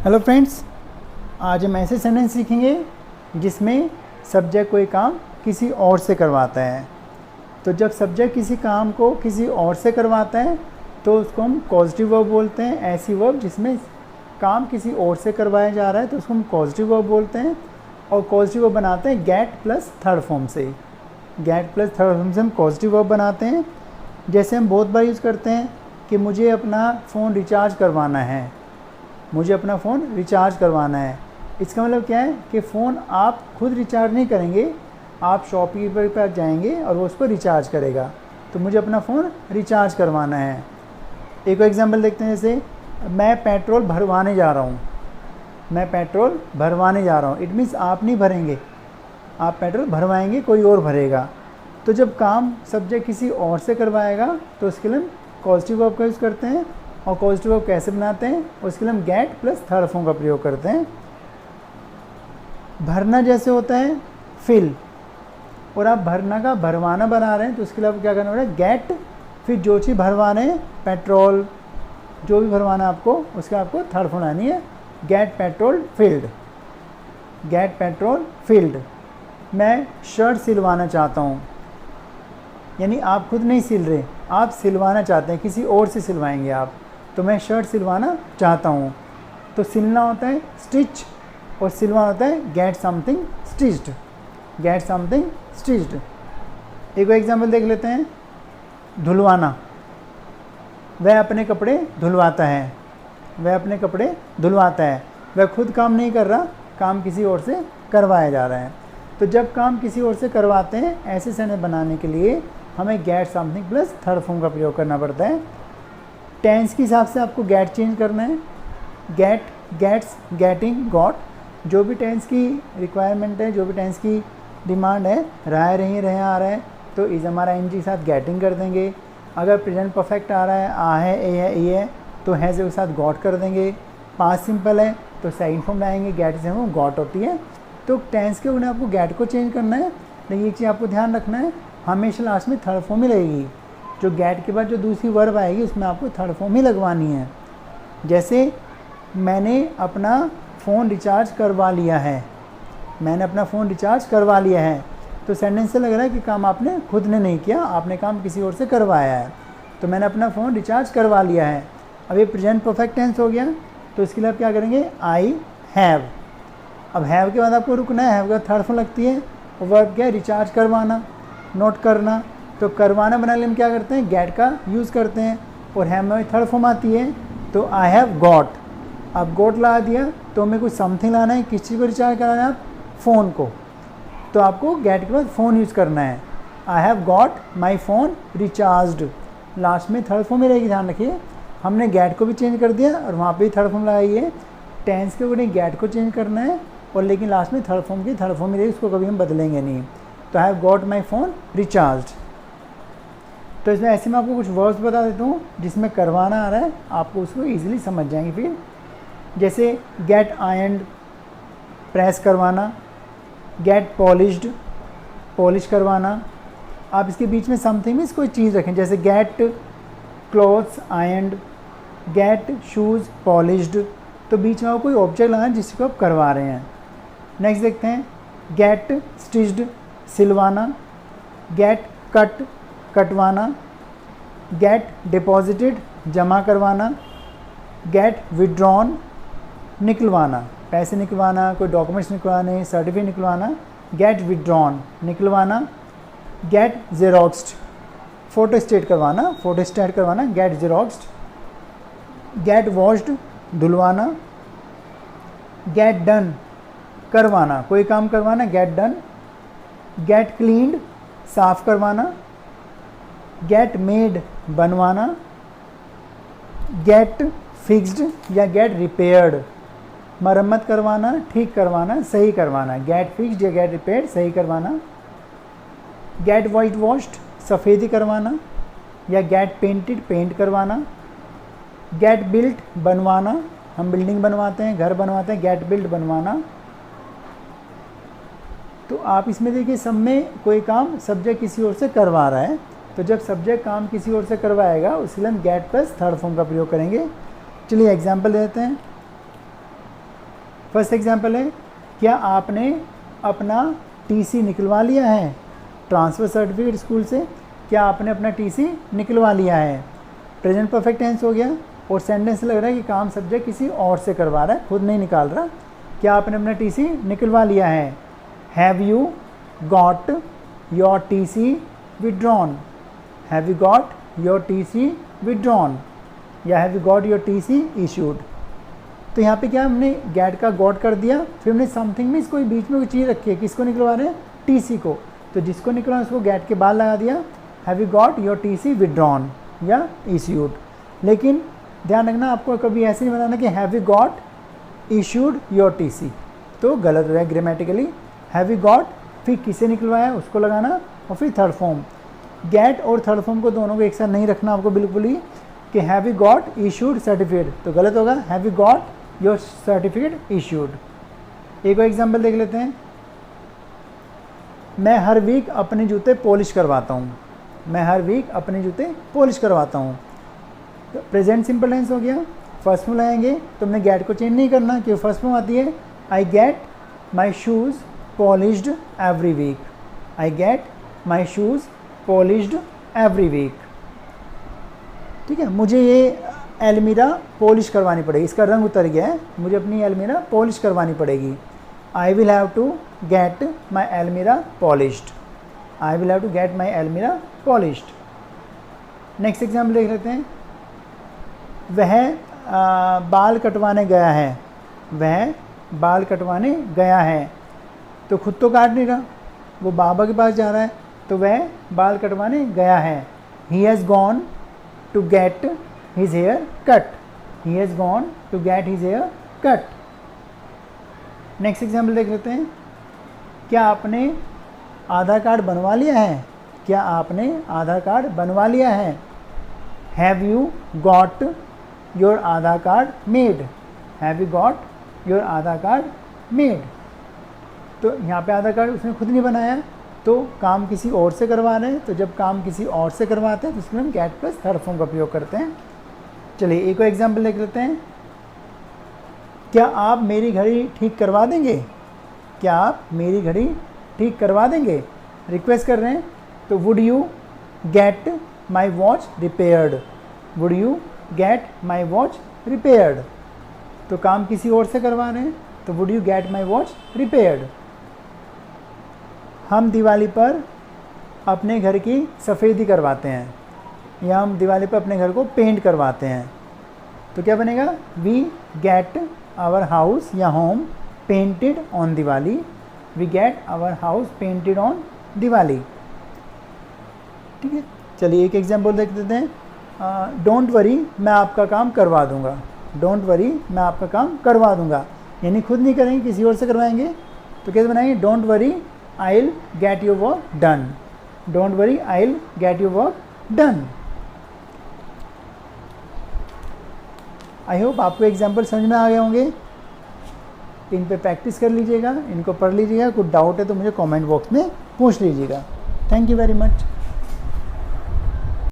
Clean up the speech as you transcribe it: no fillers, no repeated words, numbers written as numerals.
Hello friends, आज हम ऐसे सेंटेंस सीखेंगे जिसमें सब्जेक्ट कोई काम किसी और से करवाता है। तो जब सब्जेक्ट किसी काम को किसी और से करवाता है तो उसको हम कॉजेटिव वर्ब बोलते हैं। ऐसी वर्ब जिसमें काम किसी और से करवाया जा रहा है तो उसको हम कॉजेटिव वर्ब बोलते हैं। और कॉजेटिव वर्ब बनाते हैं गेट प्लस थर्ड फॉर्म से। गेट प्लस थर्ड फॉर्म से हम कॉजेटिव वर्ब बनाते हैं। जैसे हम बहुत बार यूज़ करते हैं कि मुझे अपना फ़ोन रिचार्ज करवाना है, मुझे अपना फ़ोन रिचार्ज करवाना है। इसका मतलब क्या है कि फ़ोन आप खुद रिचार्ज नहीं करेंगे, आप शॉपकीपर पर जाएंगे और वो उसको रिचार्ज करेगा। तो मुझे अपना फ़ोन रिचार्ज करवाना है। एक एग्जांपल देखते हैं, जैसे मैं पेट्रोल भरवाने जा रहा हूँ। मैं पेट्रोल भरवाने जा रहा हूँ, इट मीन्स आप नहीं भरेंगे, आप पेट्रोल भरवाएंगे, कोई और भरेगा। तो जब काम सब्जेक्ट किसी और से करवाएगा तो उसके लिए हम पॉजिटिव वर्ब का यूज़ करते हैं। और पॉजिटिव वर्ब कैसे बनाते हैं, उसके लिए हम गेट प्लस थर्ड फॉर्म का प्रयोग करते हैं। भरना जैसे होता है फिल, और आप भरना का भरवाना बना रहे हैं तो उसके लिए आप क्या करना पड़ेगा, गेट, फिर जो चीज़ भरवा रहे हैं, पेट्रोल जो भी भरवाना आपको, उसका आपको थर्ड फॉर्म लानी है, get petrol filled. Get petrol filled. मैं शर्ट सिलवाना चाहता हूँ, यानी आप खुद नहीं सिल रहे, आप सिलवाना चाहते हैं, किसी और से सिलवाएंगे आप। तो मैं शर्ट सिलवाना चाहता हूँ। तो सिलना होता है स्टिच और सिलवाना होता है get something stitched. Get something stitched. एक एग्जांपल देख लेते हैं, धुलवाना। वह अपने कपड़े धुलवाता है। वह अपने कपड़े धुलवाता है। वह खुद काम नहीं कर रहा, काम किसी और से करवाया जा रहा है। तो जब काम किसी और से करवाते हैं, ऐसे सेंटेंस बनाने के लिए हमें get something plus third form का प्रयोग करना पड़ता है। टेंस के हिसाब से आपको गेट चेंज करना है। गेट, गेट्स, गेटिंग, गॉट, जो भी टेंस की रिक्वायरमेंट है, जो भी टेंस की डिमांड है, रहा रही रहे आ रहा है तो इज़ हमारा एन जी के साथ गेटिंग कर देंगे। अगर प्रेजेंट परफेक्ट आ रहा है, आ है, ए है, ई है, तो हैज़ के साथ गॉट कर देंगे। पास्ट सिंपल है तो सेकंड फॉर्म लाएंगे, गेट से हम गॉट होती है। तो टेंस के उन्हें आपको गेट को चेंज करना है, लेकिन एक चीज़ आपको ध्यान रखना है, हमेशा लास्ट में थर्ड फॉर्म ही रहेगी। जो गेट के बाद जो दूसरी वर्ब आएगी उसमें आपको थर्ड फॉर्म ही लगवानी है। जैसे मैंने अपना फ़ोन रिचार्ज करवा लिया है। मैंने अपना फ़ोन रिचार्ज करवा लिया है, तो सेंटेंस से लग रहा है कि काम आपने खुद ने नहीं किया, आपने काम किसी और से करवाया है। तो मैंने अपना फ़ोन रिचार्ज करवा लिया है। अब ये प्रेजेंट परफेक्ट टेंस हो गया, तो इसके लिए आप क्या करेंगे, आई हैव। अब हैव के बाद आपको रुकना है, हैव का थर्ड फॉर्म लगती है। और वर्ब क्या है, रिचार्ज करवाना, नोट करना। तो करवाना बनाने के लिए हम क्या करते हैं, गेट का यूज़ करते हैं। और हैव में थर्ड फॉर्म आती है, तो आई हैव गॉट। अब गॉट ला दिया तो हमें कुछ समथिंग लाना है, किस चीज़ को रिचार्ज कराना है, आप फ़ोन को। तो आपको गेट के बाद फ़ोन यूज़ करना है। I have got my phone recharged. Last में थर्ड फॉर्म ही रहेगी, ध्यान रखिए। हमने गेट को भी चेंज कर दिया और वहाँ पे ही थर्ड फॉर्म लगाई है। टेंस के अकॉर्डिंग गेट को चेंज करना है, और लेकिन लास्ट में थर्ड फॉर्म ही रहेगी, उसको कभी हम बदलेंगे नहीं। तो I have got my phone recharged. तो इसमें ऐसे मैं आपको कुछ वर्ड्स बता देता हूँ जिसमें करवाना आ रहा है, आपको उसको ईजिली समझ जाएंगे फिर। जैसे गेट आयर्नड, प्रेस करवाना। गेट पॉलिश्ड, पॉलिश करवाना। आप इसके बीच में समथिंग मीन्स कोई चीज़ रखें, जैसे get clothes ironed, get shoes polished. तो बीच में आपको कोई ऑब्जेक्ट लगाना है जिसको आप करवा रहे हैं। नेक्स्ट देखते हैं, गेट स्टिच्ड, सिलवाना। गेट कट, कटवाना। गेट डिपॉजिटेड, जमा करवाना। गेट विड्रॉन, निकलवाना, पैसे निकलवाना, कोई डॉक्यूमेंट्स निकलवाने, सर्टिफिकेट निकलवाना। गेट विड्रॉन, निकलवाना। गेट जेरोक्स्ड, फ़ोटो स्टेट करवाना, फ़ोटो स्टेट करवाना, गेट जेरोक्स्ड। गेट वॉश्ड, धुलवाना। गेट डन, करवाना, कोई काम करवाना, गेट डन। गेट क्लीन्ड, साफ़ करवाना। गेट मेड, बनवाना। गेट फिक्स्ड या गेट रिपेयर्ड, मरम्मत करवाना, ठीक करवाना, सही करवाना। गेट फिक्स्ड या गेट रिपेयर्ड, सही करवाना। गेट वाइट वॉश्ड, सफ़ेदी करवाना, या गेट पेंटेड, पेंट करवाना। गेट बिल्ट, बनवाना, हम बिल्डिंग बनवाते हैं, घर बनवाते हैं, गेट बिल्ट, बनवाना। तो आप इसमें देखिए, सब में कोई काम सब्जेक्ट किसी और से करवा रहा है। तो जब सब्जेक्ट काम किसी और से करवाएगा उसके लिए हम गेट प्लस थर्ड फॉर्म का प्रयोग करेंगे। चलिए एग्जाम्पल देते हैं। फर्स्ट एग्जाम्पल है, क्या आपने अपना टीसी निकलवा लिया है, ट्रांसफ़र सर्टिफिकेट स्कूल से, क्या आपने अपना टीसी निकलवा लिया है। प्रेजेंट परफेक्ट टेंस हो गया और सेंटेंस लग रहा है कि काम सब्जेक्ट किसी और से करवा रहा है, खुद नहीं निकाल रहा। क्या आपने अपना टीसी निकलवा लिया है। Have you got your TC withdrawn, have you got your TC withdrawn, या have you got your TC issued. तो यहाँ पे क्या हमने गेट का गॉट कर दिया, फिर हमने समथिंग में इसको बीच में कोई चीज़ रखी है, किसको निकलवा रहे हैं, टीसी को, तो जिसको निकलवा उसको गेट के बाद लगा दिया, have you got your TC withdrawn या इशूड। लेकिन ध्यान रखना, आपको कभी ऐसे नहीं बनाना कि have you got issued your TC, तो गलत हो रहा है ग्रामेटिकली। हैव यू गॉट, फिर किसे निकलवाया उसको लगाना, और फिर थर्ड फॉर्म। गेट और थर्ड फॉर्म को दोनों को एक साथ नहीं रखना आपको बिल्कुल ही, कि have you got issued certificate, तो गलत होगा, have you got your certificate issued. एक और एग्जाम्पल देख लेते हैं, मैं हर वीक अपने जूते पॉलिश करवाता हूँ, मैं हर वीक अपने जूते पॉलिश करवाता हूँ। तो प्रेजेंट सिंपल टेंस हो गया। फर्स्ट फॉर्म लाएंगे तो हमने गेट को चेंज नहीं करना, क्योंकि फर्स्ट फॉर्म आती है, I get my shoes polished every week, I get my shoes polished every week. ठीक है, मुझे ये एलमीरा पॉलिश करवानी पड़ेगी, इसका रंग उतर गया है, मुझे अपनी एलमीरा पॉलिश करवानी पड़ेगी। I will have to get my एलमीरा polished, I will have to get my एलमीरा पॉलिश्ड। नेक्स्ट एग्जाम्पल देख लेते हैं, वह बाल कटवाने गया है, वह बाल कटवाने गया है, तो खुद तो काट नहीं रहा, वो बाबा के पास जा रहा है, तो वह बाल कटवाने गया है। He has gone to get his hair cut, he has gone to get his hair cut। Next example देख लेते हैं, क्या आपने आधार कार्ड बनवा लिया है, क्या आपने आधार कार्ड बनवा लिया है। Have you got your Aadhaar card made, have you got your Aadhaar card made. तो यहाँ पे आधार कार्ड उसने खुद नहीं बनाया, तो काम किसी और से करवा रहे हैं, तो जब काम किसी और से करवाते हैं तो उसमें हम गेट प्लस थर्ड फॉर्म का उपयोग करते हैं। चलिए एक और एग्जाम्पल देख लेते हैं, क्या आप मेरी घड़ी ठीक करवा देंगे, क्या आप मेरी घड़ी ठीक करवा देंगे, रिक्वेस्ट कर रहे हैं, तो would you get my watch repaired, would you get my watch repaired. तो काम किसी और से करवा रहे हैं, तो would you get my watch repaired. हम दिवाली पर अपने घर की सफ़ेदी करवाते हैं, या हम दिवाली पर अपने घर को पेंट करवाते हैं, तो क्या बनेगा, वी गेट आवर हाउस या home painted on Diwali, we get our house painted on Diwali. ठीक है, चलिए एक एग्जाम्पल देख देते हैं, डोंट वरी मैं आपका काम करवा दूंगा, डोंट वरी मैं आपका काम करवा दूंगा, यानी खुद नहीं करेंगे किसी और से करवाएंगे, तो कैसे बनाएंगे, don't worry I will get your work done, don't worry I will get your work done. I hope आपको एग्जाम्पल समझ में आ गए होंगे, इन पे प्रैक्टिस कर लीजिएगा, इनको पढ़ लीजिएगा, कुछ डाउट है तो मुझे कमेंट बॉक्स में पूछ लीजिएगा। Thank you very much.